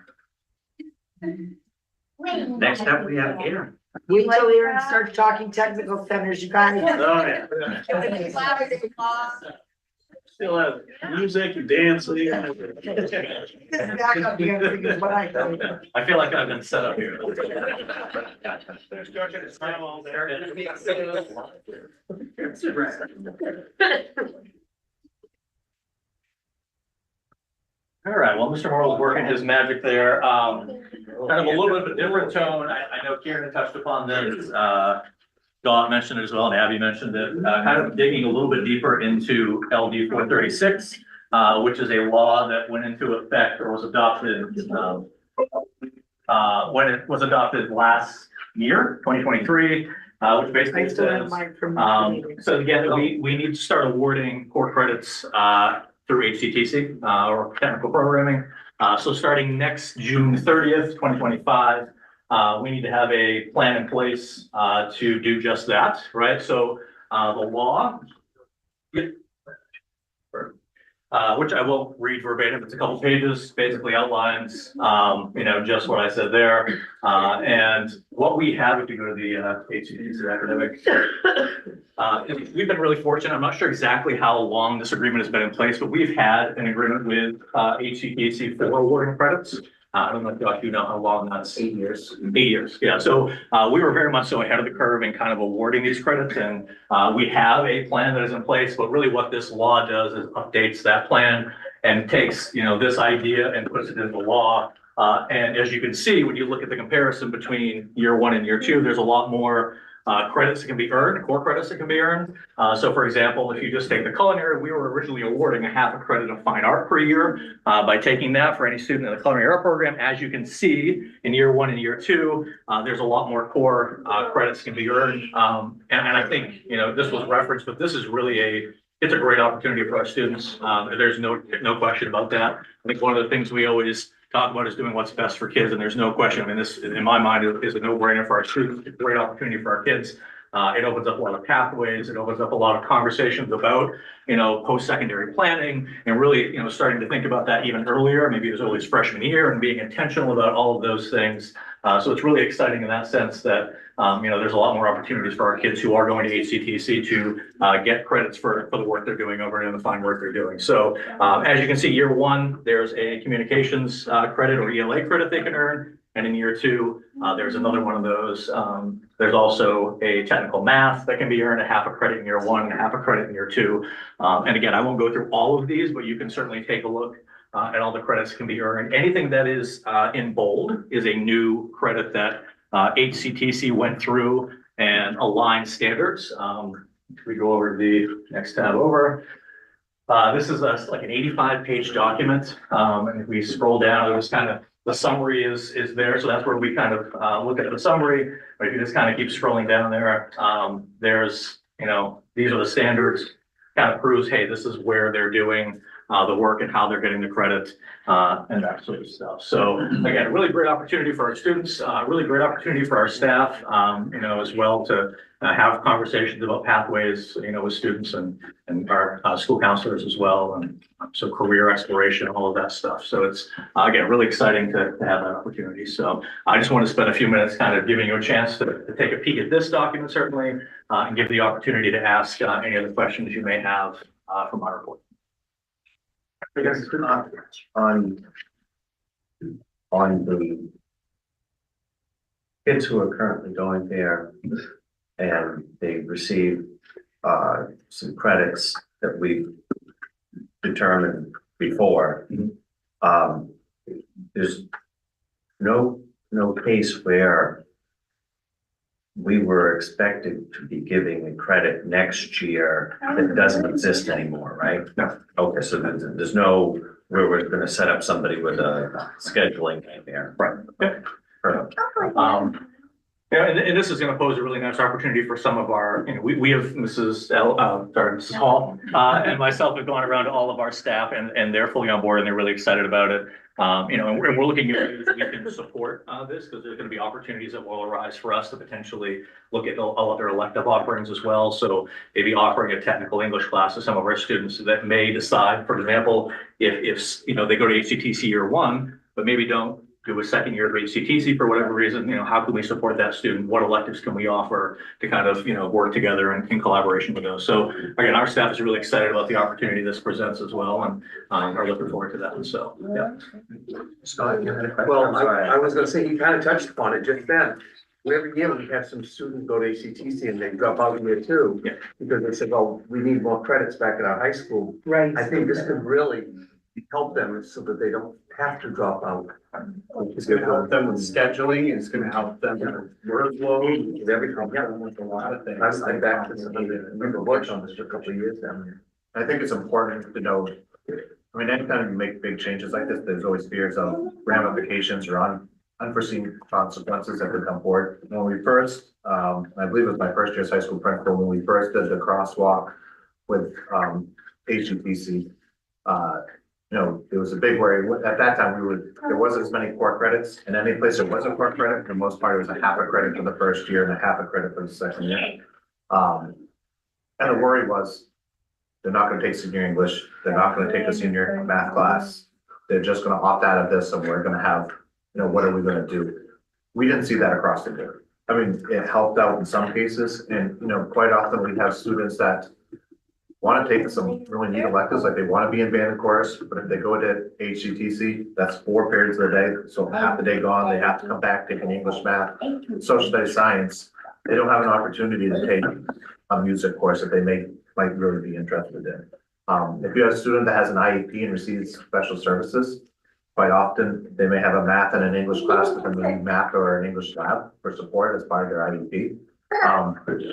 Yeah. Next up, we have Aaron. Wait till Aaron starts talking technical centers, you guys. Oh, yeah. Still have music and dancing. This backup dancing is what I think. I feel like I've been set up here. There's George at his time all day. All right, well, Mr. Moore was working his magic there. Kind of a little bit of a different tone. I know Kieran touched upon this. Dot mentioned it as well, and Abby mentioned it. Kind of digging a little bit deeper into LD 436, which is a law that went into effect or was adopted when it was adopted last year, 2023, which I basically still have says, mine from. so again, we need to start awarding core credits through HCTC or technical programming. So starting next June 30th, 2025, we need to have a plan in place to do just that, right? So the law, which I won't read verbatim, it's a couple pages, basically outlines, just what I said there. And what we have, if you go to the HCTC academic, we've been really fortunate. I'm not sure exactly how long this agreement has been in place, but we've had an agreement with HCTC for awarding credits. I don't know if you know how long that's. 8 years. 8 years, yeah. So we were very much so ahead of the curve in kind of awarding these credits, and we have a plan that is in place. But really, what this law does is updates that plan and takes this idea and puts it into law. And as you can see, when you look at the comparison between year one and year two, there's a lot more credits that can be earned, core credits that can be earned. So for example, if you just take the culinary, we were originally awarding a half a credit of fine art per year. By taking that for any student in the culinary art program, as you can see in year one and year two, there's a lot more core credits can be earned. And I think, this was referenced, but this is really it's a great opportunity for our students. There's no question about that. I think one of the things we always talk about is doing what's best for kids, and there's no question. I mean, this, in my mind, is a no-brainer for our students. It's a great opportunity for our kids. It opens up a lot of pathways. It opens up a lot of conversations about, post-secondary planning and really, starting to think about that even earlier, maybe as early as freshman year, and being intentional about all of those things. So it's really exciting in that sense that, there's a lot more opportunities for our kids who are going to HCTC to get credits for the work they're doing over and the fine work they're doing. So as you can see, year one, there's a communications credit or ELA credit they can earn. And in year two, there's another one of those. There's also a technical math that can be earned, a half a credit in year one and a half a credit in year two. And again, I won't go through all of these, but you can certainly take a look at all the credits that can be earned. Anything that is in bold is a new credit that HCTC went through and aligned standards. If we go over to the next tab over. This is like an 85-page document. And if we scroll down, it was kind of the summary is there. So that's where we kind of look at the summary. But if you just kind of keep scrolling down there, there's, these are the standards, kind of proves, hey, this is where they're doing the work and how they're getting the credit and that sort of stuff. So again, a really great opportunity for our students, really great opportunity for our staff, as well to have conversations about pathways, with students and our school counselors as well. And so career exploration, all of that stuff. So it's, again, really exciting to have that opportunity. So I just want to spend a few minutes kind of giving you a chance to take a peek at this document, certainly, and give the opportunity to ask any other questions you may have from our report. I guess on the kids who are currently going there and they receive some credits that we've determined before. There's no case where we were expected to be giving a credit next year that doesn't exist anymore, right? No. Okay, so there's no, where we're gonna set up somebody with a scheduling nightmare. Right. Yep. Perfect. Yeah, and this is gonna pose a really nice opportunity for some of our, we have Mrs. Hall, and myself have gone around to all of our staff and they're fully on board and they're really excited about it. And we're looking at ways we can support, this, because there's gonna be opportunities that will arise for us to potentially look at all other elective offerings as well. So maybe offering a technical English class to some of our students that may decide, for example, if they go to HCTC year one, but maybe don't do a second year of HCTC for whatever reason, how can we support that student? What electives can we offer to kind of, work together in collaboration with those? So again, our staff is really excited about the opportunity this presents as well and are looking forward to that. So, yeah. Scott, you had a question? Well, I'm sorry. I was gonna say, he kind of touched upon it just then. Every year we have some students go to HCTC and they drop out in year two. Yeah. Because they said, well, we need more credits back at our high school. Right. I think this could really help them so that they don't have to drop out. It's gonna help them with scheduling, it's gonna help them with workload, With everything, yeah. with a lot of things. I'm back to somebody that remember worked on this for a couple of years down there. I think it's important to know, anytime you make big changes like this, there's always fears of ramifications or unforeseen consequences that could come forward. When we first, I believe it was my first year as high school principal, when we first did the crosswalk with, HGTC, it was a big worry. At that time, there wasn't as many core credits. In any place there was a core credit, for the most part, it was a half a credit for the first year and a half a credit for the second year. And the worry was, they're not gonna take senior English, they're not gonna take a senior math class. They're just gonna opt out of this and we're gonna have, what are we gonna do? We didn't see that across the board. I mean, it helped out in some cases and, quite often we have students that want to take some really neat electives, like they want to be in band and chorus, but if they go to HCTC, that's 4 periods of the day. So half the day gone, they have to come back, take an English, math, social studies, science. They don't have an opportunity to take a music course that they might really be interested in. If you have a student that has an IEP and receives special services, quite often they may have a math and an English class, but then they need math or an English lab for support as part of their IEP.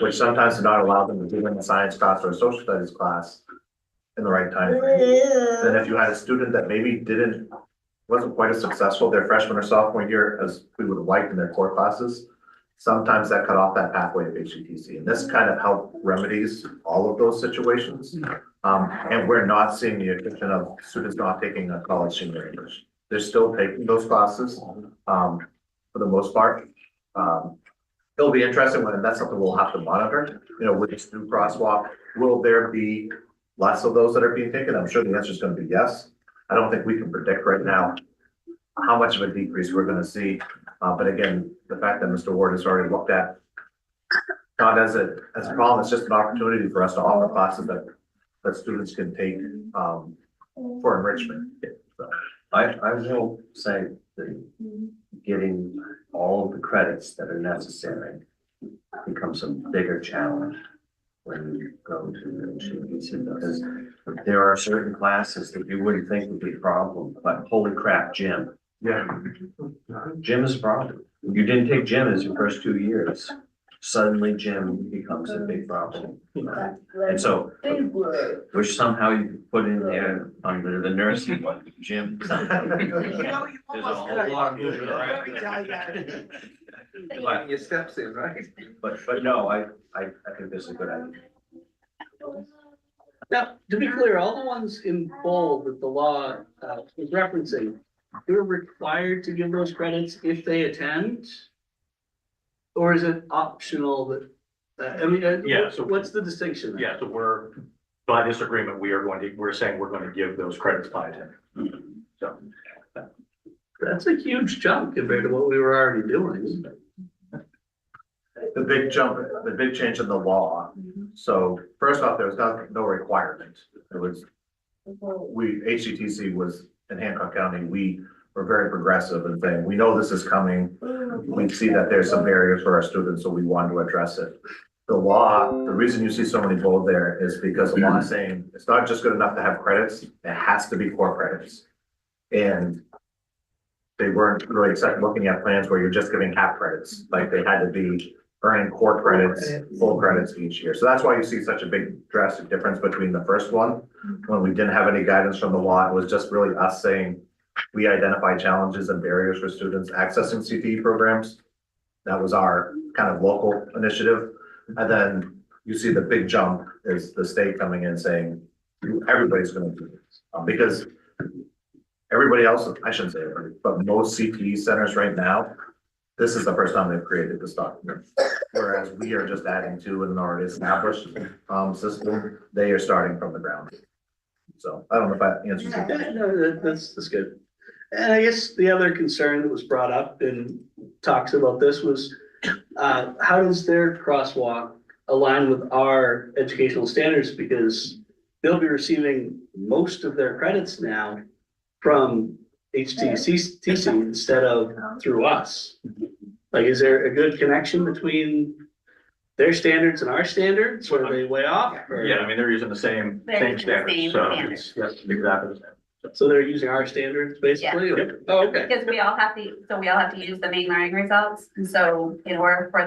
Which sometimes does not allow them to do in a science class or a social studies class in the right time frame. Then if you had a student that maybe wasn't quite as successful their freshman or sophomore year as we would have liked in their core classes, sometimes that cut off that pathway of HCTC. And this kind of helped remedies all of those situations. And we're not seeing the attrition of students not taking a college senior English. They're still taking those classes, for the most part. It'll be interesting when that's something we'll have to monitor, with this new crosswalk. Will there be less of those that are being taken? I'm sure the answer is going to be yes. I don't think we can predict right now how much of a decrease we're going to see. But again, the fact that Mr. Ward has already looked at not as a problem, it's just an opportunity for us to offer classes that students can take for enrichment. So. I will say that getting all of the credits that are necessary becomes a bigger challenge when you go to the HCTC, because there are certain classes that you wouldn't think would be a problem, but holy crap, gym. Yeah. Gym is a problem. You didn't take gym as your first 2 years. Suddenly gym becomes a big problem. And so, which somehow you could put in there under the nursing one, gym. There's a whole lot of moving around. Getting your steps in, right? But no, I think this is a good idea. Now, to be clear, all the ones in bold that the law is referencing, they're required to give those credits if they attend? Or is it optional that, Yeah, so- what's the distinction there? Yeah, so by this agreement, we're saying we're going to give those credits by attendance. So. That's a huge jump compared to what we were already doing. The big change in the law. So first off, there was no requirement. It was, HCTC was in Hancock County, we were very progressive and saying, we know this is coming. We see that there's some barriers for our students, so we wanted to address it. The law, the reason you see so many bold there is because the law is saying it's not just good enough to have credits, it has to be core credits. And they weren't really looking at plans where you're just giving half credits, like they had to be earning core credits, full credits each year. So that's why you see such a big drastic difference between the first one, when we didn't have any guidance from the law. It was just really us saying, we identify challenges and barriers for students accessing CTE programs. That was our kind of local initiative. And then you see the big jump is the state coming in saying, everybody's gonna do this. Because everybody else, I shouldn't say everybody, but most CTE centers right now, this is the first time they've created this document. Whereas we are just adding to an already established system. They are starting from the ground. So I don't know if that answers your question. No, that's good. And I guess the other concern that was brought up in talks about this was, how does their crosswalk align with our educational standards? Because they'll be receiving most of their credits now from HTCC instead of through us. Like, is there a good connection between their standards and our standards, or are they way off? Or- Yeah, I mean, they're using the same They're using the standards, same so standards. it's, yes, exactly the same. So they're using our standards basically? Yeah. Oh, okay. Because we all have to use the main learning results. And so in order for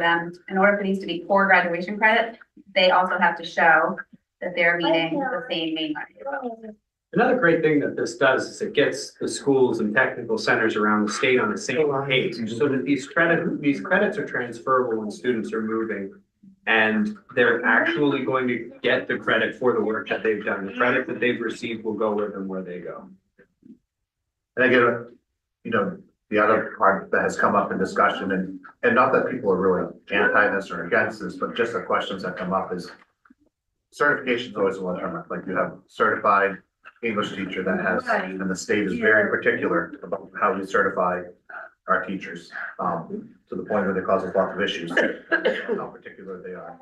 these to be core graduation credit, they also have to show that they're meeting the same main learning results. Another great thing that this does is it gets the schools and technical centers around the state on the same page, so that these credits are transferable when students are moving. And they're actually going to get the credit for the work that they've done. The credit that they've received will go with them where they go. And again, you know, the other part that has come up in discussion, and not that people are really anti this or against this, but just the questions that come up is certification is always the one term, like you have certified English teacher that has, and the state is very particular about how we certify our teachers, to the point where they cause us lots of issues, how particular they are.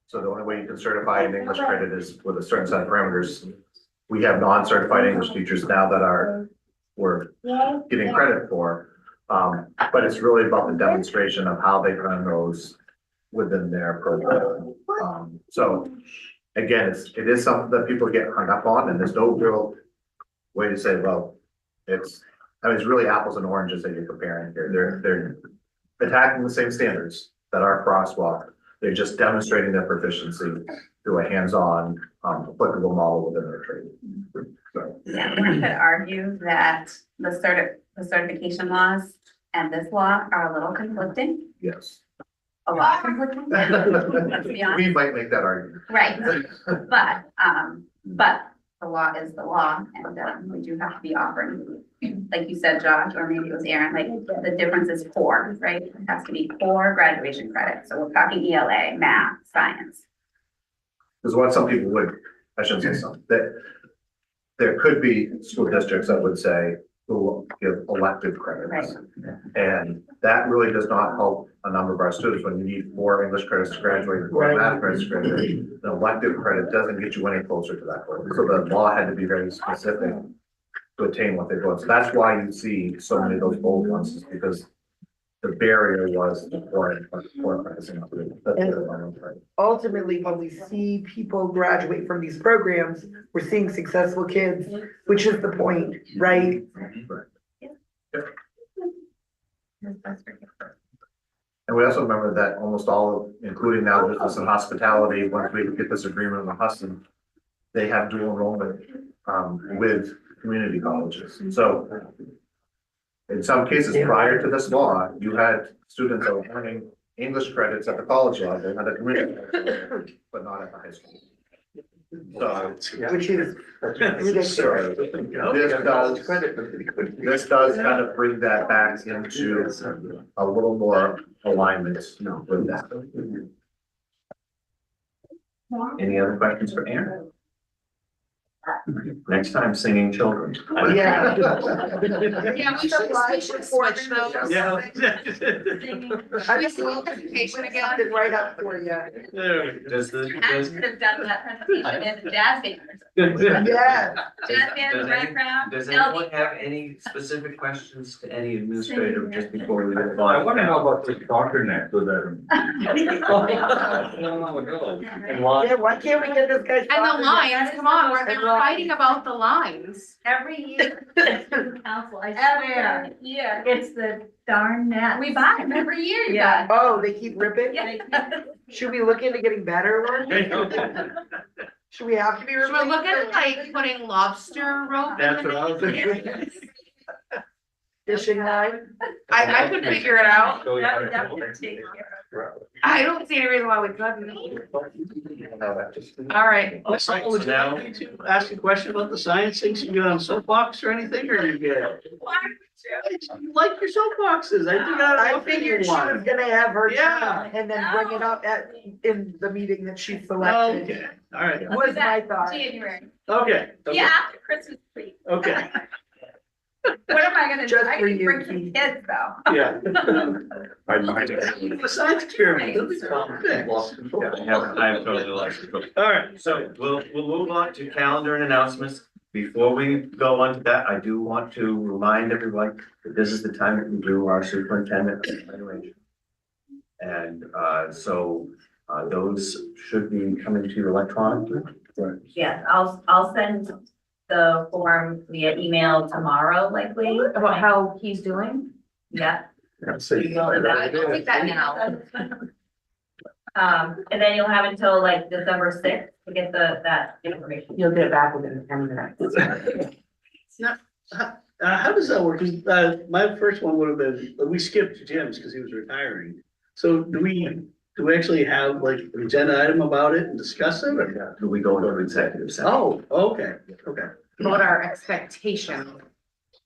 So the only way you can certify an English credit is with a certain set of parameters. We have non-certified English teachers now that we're getting credit for. But it's really about the demonstration of how they earn those within their program. So again, it is something that people get hung up on, and there's no real way to say, well, it's really apples and oranges that you're comparing here. They're attacking the same standards that are crosswalk. They're just demonstrating their proficiency through a hands-on, applicable model within their training. So, Yeah, one could argue that the certification laws and this law are a little conflicting, yes. a lot conflicting. Let's be honest. We might make that argument. Right, but the law is the law, and we do have to be offering, like you said, Josh, or maybe it was Aaron, like the difference is core, right? It has to be core graduation credit, so we're talking ELA, math, science. Because what some people would, I shouldn't say some, that there could be school districts that would say, who will give elective credits. And that really does not help a number of our students when you need 4 English credits to graduate or 4 math credits to graduate. The elective credit doesn't get you any closer to that goal. So the law had to be very specific to attain what they want. So that's why you see so many of those bold ones, is because the barrier was the four credits. Ultimately, when we see people graduate from these programs, we're seeing successful kids, which is the point, right? And we also remember that almost all of, including now business and hospitality, once we get this agreement with Hudson, they have dual enrollment with community colleges. So in some cases prior to this law, you had students that were earning English credits at the college level, at the community level, but not at the high school. So Which is ridiculous. this does kind of bring that back into a little more alignment with that. Any other questions for Aaron? Next time, singing children. Yeah. Yeah, we should switch those. Yeah. I just love education again, did right up for you. Does the, Max could have done that presentation in the jazz band. Yeah. Jazz band in the background. does anyone have any specific questions to any administrator just before we move on? I wanna know about this doctor next with that. Yeah, why can't we get this guy? And the lines, come on, we're fighting about the lines. Every year, council, I Every swear, year. it's the darn net. We buy them every year, you Yeah. guys. Oh, they keep ripping? Yeah. Should we look into getting better ones? Should we have to be Should we ripping? look at like putting lobster rope in That's the what I was thinking. Fishing line? I could figure it out. Show you how to That do would it. take care I don't see any reason why we couldn't. All right. Also, would you like me to ask a question about the science things? You get on soapbox or anything, or you get? You like your soapboxes, I think I I'll figured she was one. gonna have her Yeah. time and then bring it up in the meeting that she selected. Okay, all right, Was my thought. January. okay. okay, Yeah, after Christmas week. Okay, What am I gonna do? Just I for can you, bring some Keith. kids though. yeah. I mind A science experiment, that'll be fun. Thanks. I'm totally lost. All right, So we'll move on to calendar and announcements. Before we go on to that, I do want to remind everyone that this is the time that we do our superintendent evaluation. And those should be coming to you electronically. Yes, I'll send the form via email tomorrow likely. About how he's doing? Yeah. I'll take that now. And then you'll have until like December sixth to get that information. You'll get it back within 10 minutes. how does that work? 'Cause, my first one would have been, we skipped Jim's because he was retiring. So do we actually have like an agenda item about it and discuss it, or? Do we go into executive session? Oh, okay, okay. About our expectation.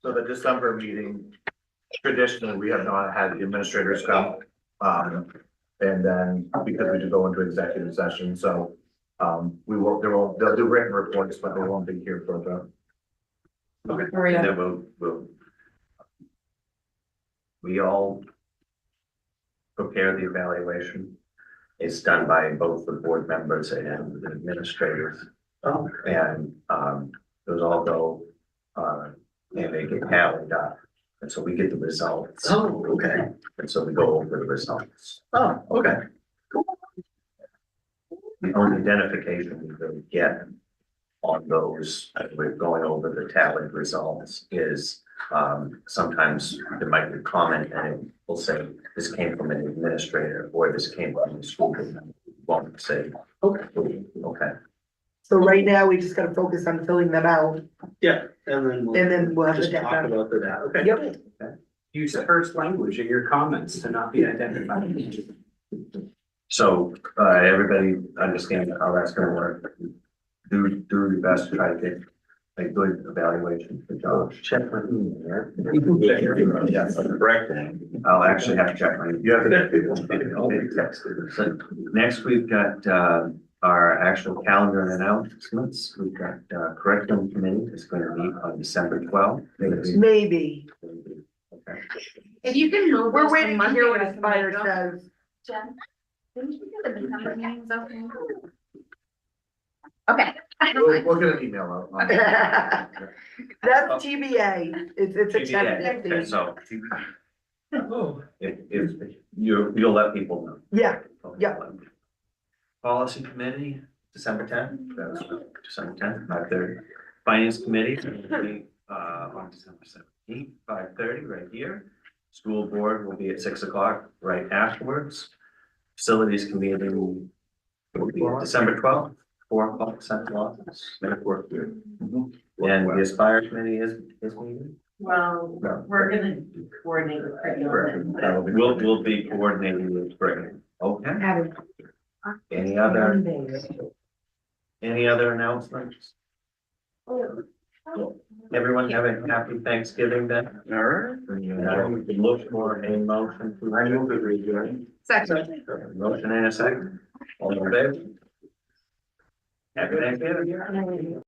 So the December meeting, traditionally, we have not had the administrators come. And then because we do go into executive session, so, they'll do written reports, but they won't be here for the. And then we all prepare the evaluation. It's done by both the board members and the administrators. Oh, And, those all go, and they get tallied up. And so we get the results. oh, okay. And so we go over the results. Oh, okay. The only identification we really get on those, as we're going over the tallied results, is sometimes there might be a comment and it will say, this came from an administrator, or this came from the school. Won't say, Okay. okay. So right now, we just gotta focus on filling them out Yeah, and then we'll have to just get talk that. about that, okay? Yep. Use first language in your comments to not be identified. So, everybody understand how that's gonna work. Do your best to try to get a good evaluation for Josh. Check my email. Yes, correct. I'll actually have to check my. You have to. So next, we've got our actual calendar and announcements. We've got curriculum committee is going to meet on December 12th. Maybe. Okay. If you can move. We're those to waiting to Monday, hear what I can Aspire make them. says. Jen, didn't you get the December meetings open? Okay. We'll get an email out. on that. That's TBA, it's a tentative Okay, thing. so if you'll let people know. Yeah, yeah. Policy committee, December 10th, that's December 10th, 5:30. Finance committee, on December 17th, 5:30, right here. School board will be at 6 o'clock right afterwards. Facilities committee will be December 12th, 4 o'clock, central office, make work here. And the Aspire committee is meeting. Well, we're gonna coordinate with curriculum. We'll be coordinating with Brigham. Okay, any other announcements? Everyone have a happy Thanksgiving then? All right. And we can look for a motion to. I move it, adjourn. Second. Motion and a second. All in favor? Happy Thanksgiving.